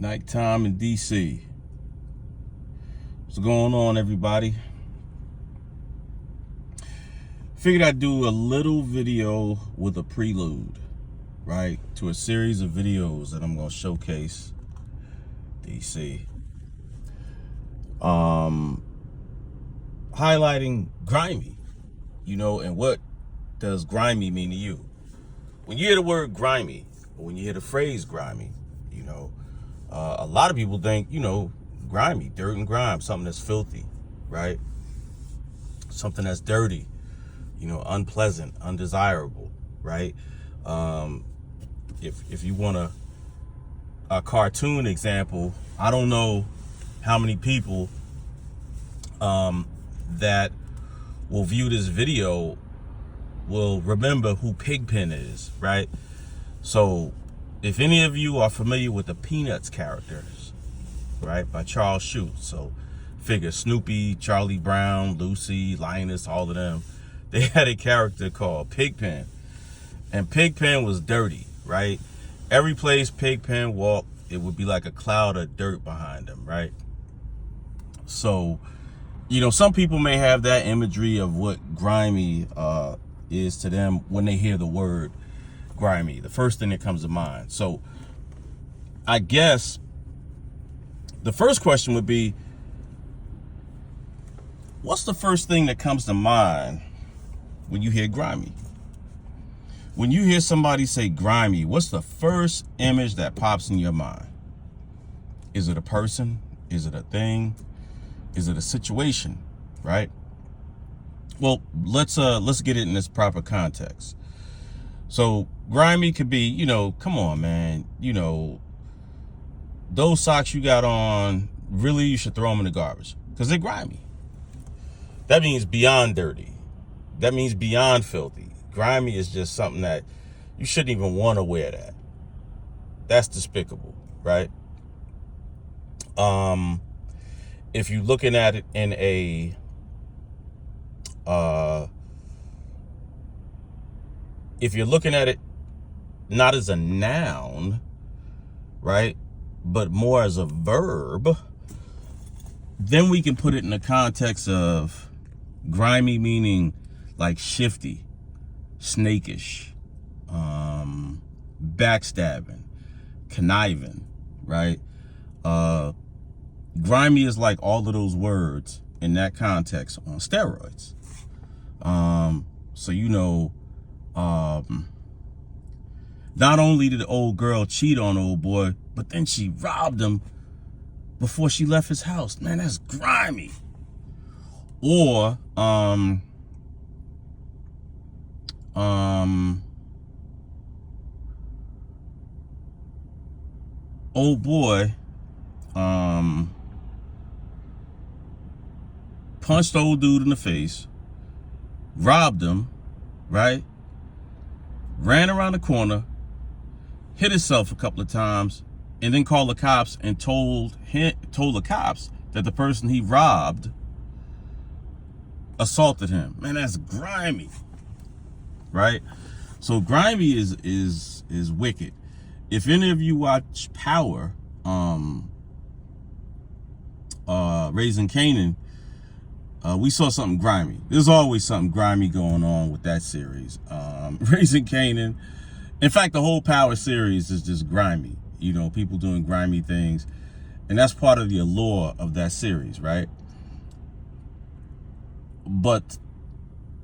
Nighttime in DC. What's going on, everybody? Figured I'd do a little video with a prelude, right, to a series of videos that I'm going to showcase DC. Highlighting grimy, and what does grimy mean to you? When you hear the word grimy, or when you hear the phrase grimy, a lot of people think, grimy, dirt and grime, something that's filthy, right? Something that's dirty, unpleasant, undesirable, right? If you want a cartoon example, I don't know how many people that will view this video will remember who Pigpen is, right? So if any of you are familiar with the Peanuts characters, right, by Charles Schulz, so figure Snoopy, Charlie Brown, Lucy, Linus, all of them, they had a character called Pigpen, and Pigpen was dirty, right? Every place Pigpen walked, it would be like a cloud of dirt behind him, right? So, some people may have that imagery of what grimy is to them when they hear the word grimy, the first thing that comes to mind. So I guess the first question would be, what's the first thing that comes to mind when you hear grimy? When you hear somebody say grimy, what's the first image that pops in your mind? Is it a person? Is it a thing? Is it a situation, right? Well, let's get it in its proper context. So grimy could be, come on, man, those socks you got on, really, you should throw them in the garbage because they're grimy. That means beyond dirty. That means beyond filthy. Grimy is just something that you shouldn't even want to wear that. That's despicable, right? If you're looking at it in a if you're looking at it not as a noun, right, but more as a verb, then we can put it in the context of grimy meaning like shifty, snakish, backstabbing, conniving, right? Grimy is like all of those words in that context on steroids. So not only did the old girl cheat on old boy, but then she robbed him before she left his house. Man, that's grimy. Or old boy punched old dude in the face, robbed him, right? Ran around the corner, hit himself a couple of times, and then called the cops and told the cops that the person he robbed assaulted him. Man, that's grimy, right? So grimy is wicked. If any of you watch Power, Raising Kanan, we saw something grimy. There's always something grimy going on with that series. Raising Kanan. In fact, the whole Power series is just grimy. People doing grimy things. And that's part of the allure of that series, right? But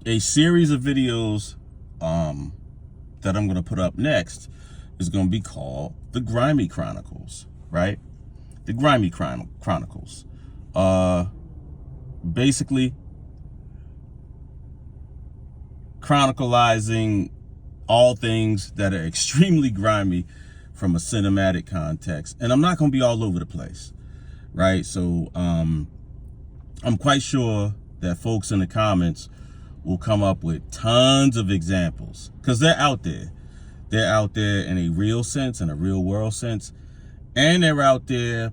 a series of videos that I'm going to put up next is going to be called the Grimey Chronicles, right? The Grimey Chronicles. Basically chronicalizing all things that are extremely grimy from a cinematic context. And I'm not going to be all over the place, right? So I'm quite sure that folks in the comments will come up with tons of examples because they're out there. They're out there in a real sense, in a real world sense, and they're out there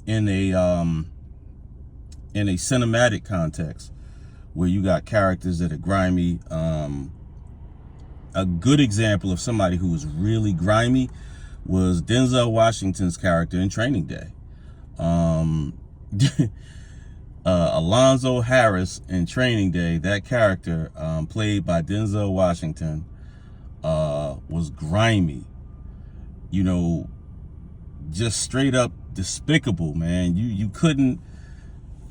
in a cinematic context where you got characters that are grimy. A good example of somebody who is really grimy was Denzel Washington's character in Training Day. Alonzo Harris in Training Day, that character played by Denzel Washington, was grimy. You know, just straight up despicable, man. You couldn't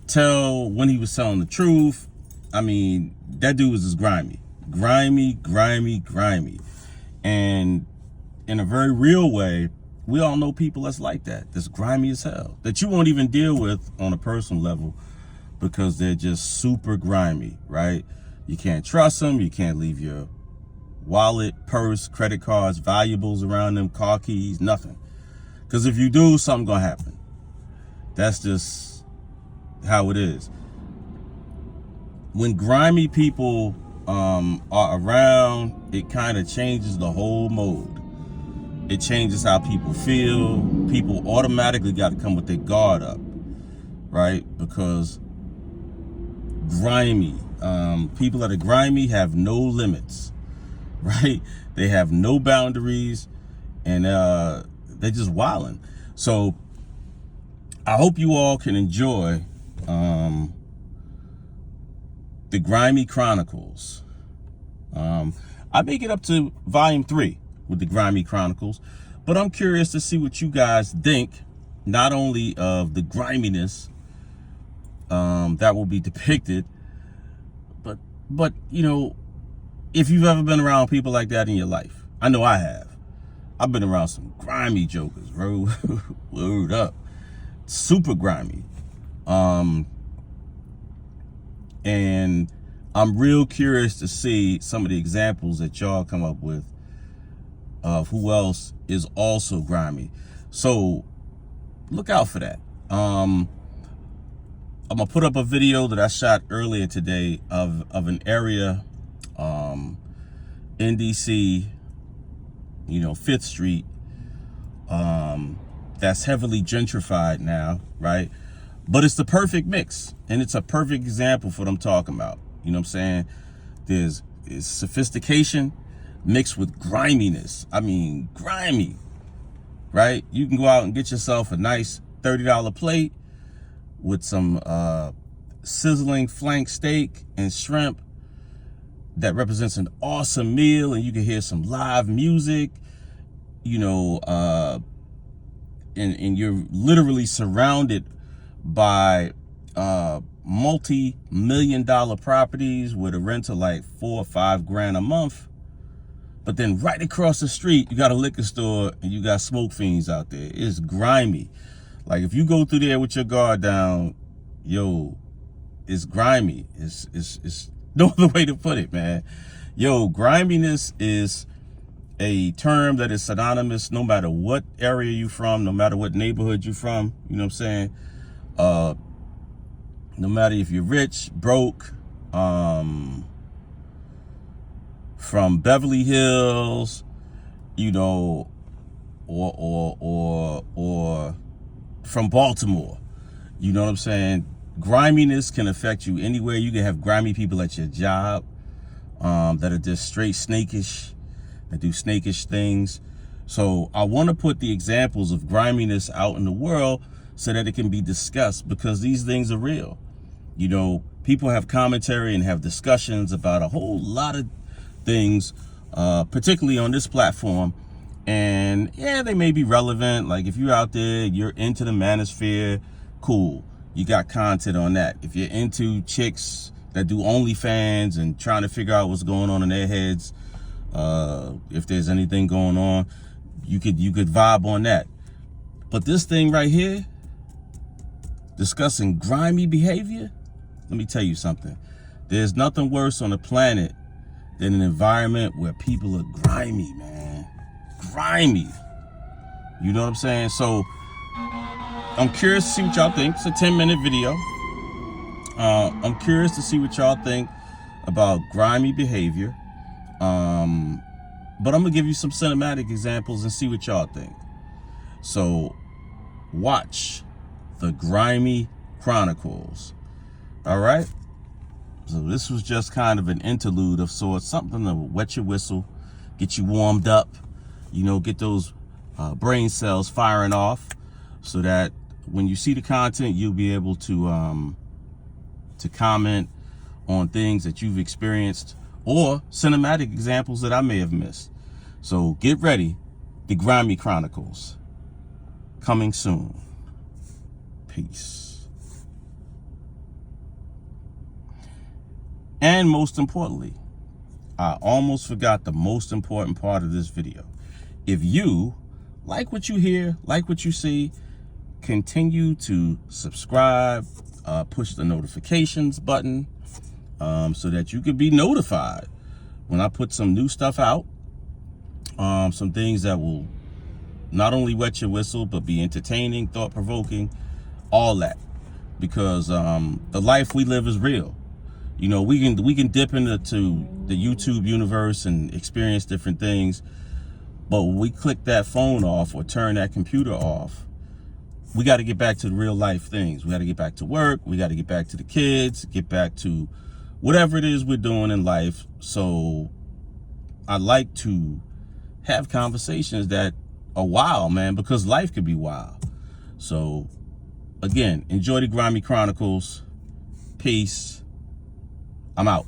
tell when he was telling the truth. I mean, that dude was just grimy. Grimy. And in a very real way, we all know people that's like that, that's grimy as hell, that you won't even deal with on a personal level because they're just super grimy, right? You can't trust them. You can't leave your wallet, purse, credit cards, valuables around them, car keys, nothing. Because if you do, something's going to happen. That's just how it is. When grimy people are around, it kind of changes the whole mode. It changes how people feel. People automatically got to come with their guard up, right? Because grimy, people that are grimy have no limits, right? They have no boundaries, and they're just wilding. So I hope you all can enjoy the Grimey Chronicles. I may get up to volume 3 with the Grimey Chronicles, but I'm curious to see what you guys think, not only of the griminess that will be depicted, but you know, if you've ever been around people like that in your life. I know I have. I've been around some grimy jokers, bro. Word up. Super grimy. And I'm real curious to see some of the examples that y'all come up with of who else is also grimy. So look out for that. I'm gonna put up a video that I shot earlier today of an area in DC, you know, 5th Street, that's heavily gentrified now, right? But it's the perfect mix, and it's a perfect example for what I'm talking about. You know what I'm saying? There's sophistication mixed with griminess. I mean, grimy, right? You can go out and get yourself a nice $30 plate with some sizzling flank steak and shrimp that represents an awesome meal, and you can hear some live music, you know, and you're literally surrounded by multi-million-dollar properties with a rent of like $4 or $5 grand a month. But then right across the street, you got a liquor store and you got smoke fiends out there. It's grimy. Like if you go through there with your guard down, yo, it's grimy. It's no other way to put it, man. Yo, griminess is a term that is synonymous no matter what area you from, no matter what neighborhood you from. You know what I'm saying? No matter if you're rich, broke, from Beverly Hills, you know, or from Baltimore. You know what I'm saying? Griminess can affect you anywhere. You can have grimy people at your job that are just straight snakish, that do snakish things. So I want to put the examples of griminess out in the world so that it can be discussed, because these things are real. You know, people have commentary and have discussions about a whole lot of things, particularly on this platform. And yeah, they may be relevant. Like if you're out there, you're into the manosphere, cool. You got content on that. If you're into chicks that do OnlyFans and trying to figure out what's going on in their heads, if there's anything going on, you could vibe on that. But this thing right here, discussing grimy behavior, let me tell you something. There's nothing worse on the planet than an environment where people are grimy, man. Grimy. You know what I'm saying? So I'm curious to see what y'all think. It's a 10-minute video. I'm curious to see what y'all think about grimy behavior. But I'm gonna give you some cinematic examples and see what y'all think. So watch the Grimey Chronicles. All right. So this was just kind of an interlude of sorts, something to wet your whistle, get you warmed up, you know, get those brain cells firing off, so that when you see the content, you'll be able to comment on things that you've experienced or cinematic examples that I may have missed. So get ready. The Grimey Chronicles coming soon. Peace. And most importantly, I almost forgot the most important part of this video. If you like what you hear, like what you see, continue to subscribe, push the notifications button, so that you can be notified when I put some new stuff out, some things that will not only wet your whistle, but be entertaining, thought-provoking, all that. Because the life we live is real. You know, we can dip into the YouTube universe and experience different things, but when we click that phone off or turn that computer off, we got to get back to the real life things. We got to get back to work. We got to get back to the kids, get back to whatever it is we're doing in life. So I like to have conversations that are wild, man, because life could be wild. So again, enjoy the Grimey Chronicles. Peace. I'm out.